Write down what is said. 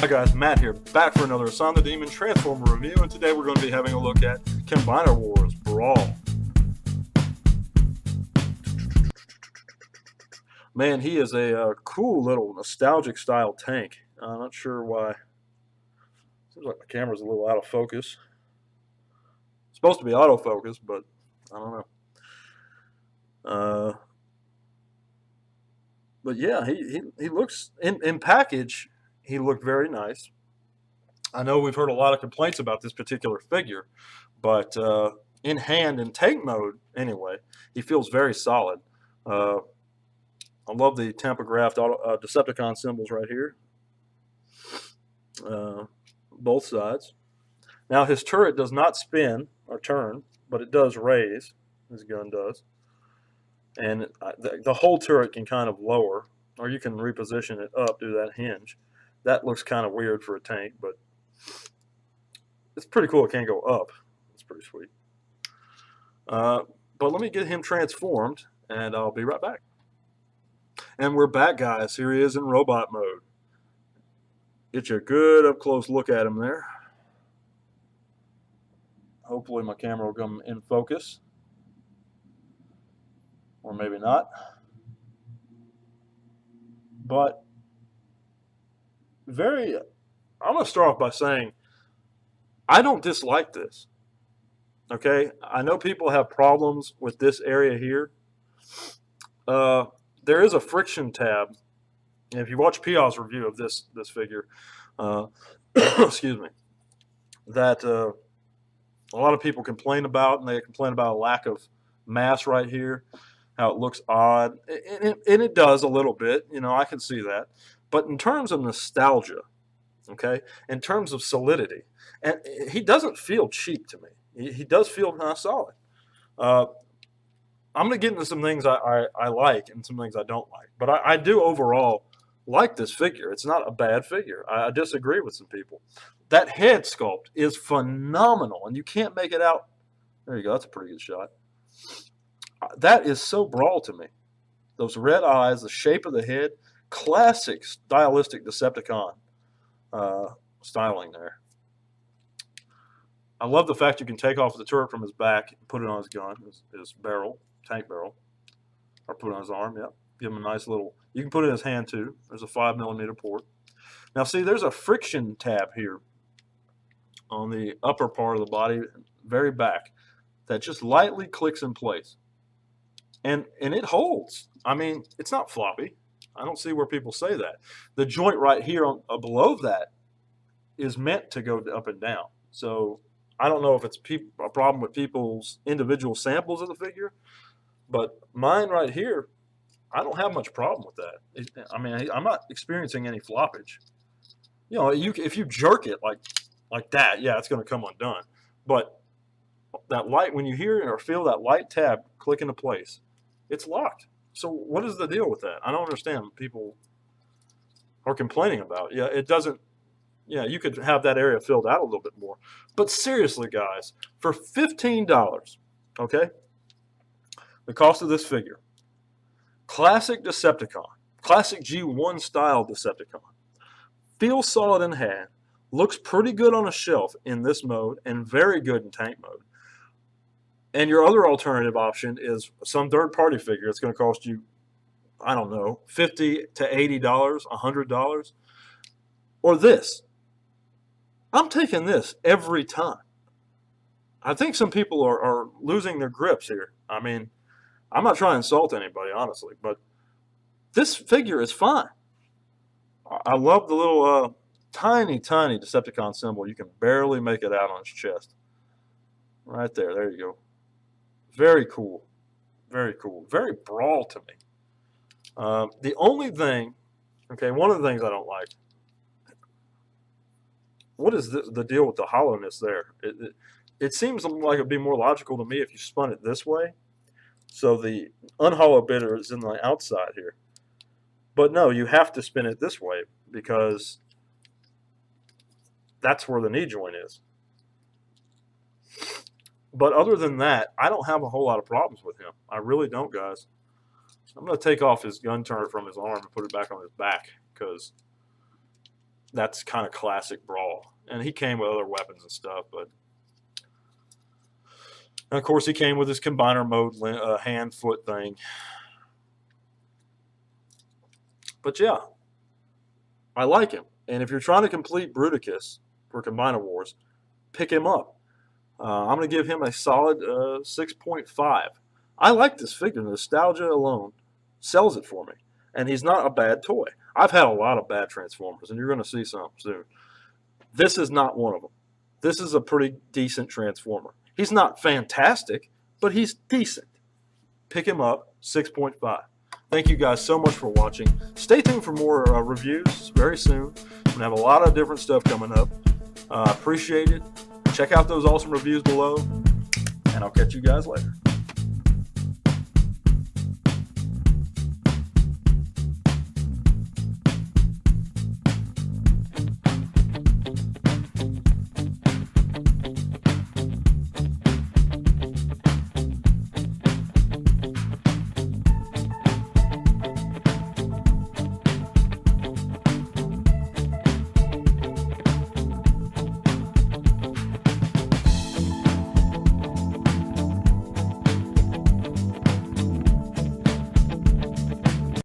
Hi guys, Matt here, back for another Son the Demon Transformer review, and today we're going to be having a look at Combiner Wars Brawl. Man, he is a cool little nostalgic style tank. I'm not sure why. Seems like the camera's a little out of focus. It's supposed to be autofocus, but I don't know. But yeah, he looks, in package, he looked very nice. I know we've heard a lot of complaints about this particular figure, but in hand and tank mode, anyway, he feels very solid. I love the tampographed Decepticon symbols right here, both sides. Now his turret does not spin or turn, but it does raise. His gun does, and the whole turret can kind of lower, or you can reposition it up through that hinge. That looks kind of weird for a tank, but it's pretty cool. It can go up. It's pretty sweet. But let me get him transformed, and I'll be right back. And we're back, guys. Here he is in robot mode. Get you a good up-close look at him there. Hopefully my camera will come in focus. Or maybe not. But I'm going to start off by saying I don't dislike this. Okay? I know people have problems with this area here. There is a friction tab. And if you watch Pia's review of this figure, excuse me, that a lot of people complain about, and they complain about a lack of mass right here, how it looks odd, and it does a little bit. You know, I can see that. But in terms of nostalgia, okay, in terms of solidity, and he doesn't feel cheap to me. He does feel kind of solid. I'm going to get into some things I like and some things I don't like. But I do overall like this figure. It's not a bad figure. I disagree with some people. That head sculpt is phenomenal, and you can't make it out. There you go. That's a pretty good shot. That is so Brawl to me. Those red eyes, the shape of the head, classic stylistic Decepticon styling there. I love the fact you can take off the turret from his back and put it on his gun, his barrel, tank barrel, or put it on his arm. Yep, give him a nice little. You can put it in his hand too. There's a 5mm port. Now see, there's a friction tab here on the upper part of the body, very back, that just lightly clicks in place, and it holds. I mean, it's not floppy. I don't see where people say that. The joint right here below that is meant to go up and down. So I don't know if it's a problem with people's individual samples of the figure, but mine right here, I don't have much problem with that. I mean, I'm not experiencing any floppage. You know, if you jerk it like that, yeah, it's going to come undone. But that light, when you hear or feel that light tab click into place, it's locked. So what is the deal with that? I don't understand what people are complaining about. Yeah, it doesn't. Yeah, you could have that area filled out a little bit more. But seriously, guys, for $15, okay, the cost of this figure, classic Decepticon, classic G1 style Decepticon, feels solid in hand, looks pretty good on a shelf in this mode, and very good in tank mode. And your other alternative option is some third-party figure. It's going to cost you, I don't know, $50 to $80, $100, or this. I'm taking this every time. I think some people are losing their grips here. I mean, I'm not trying to insult anybody, honestly, but this figure is fine. I love the little tiny Decepticon symbol. You can barely make it out on his chest. Right there. There you go. Very cool. Very cool. Very Brawl to me. The only thing, okay, one of the things I don't like, what is the deal with the hollowness there? It seems like it would be more logical to me if you spun it this way. So the unhollowed bit is in the outside here. But no, you have to spin it this way because that's where the knee joint is. But other than that, I don't have a whole lot of problems with him. I really don't, guys. I'm going to take off his gun turret from his arm and put it back on his back because that's kind of classic Brawl. And he came with other weapons and stuff, but and of course he came with his combiner mode hand foot thing. But yeah, I like him. And if you're trying to complete Bruticus for Combiner Wars, pick him up. I'm going to give him a solid 6.5. I like this figure. Nostalgia alone sells it for me. And he's not a bad toy. I've had a lot of bad Transformers, and you're going to see some soon. This is not one of them. This is a pretty decent Transformer. He's not fantastic, but he's decent. Pick him up, 6.5. Thank you guys so much for watching. Stay tuned for more reviews very soon. We're going to have a lot of different stuff coming up. Appreciate it. Check out those awesome reviews below, and I'll catch you guys later.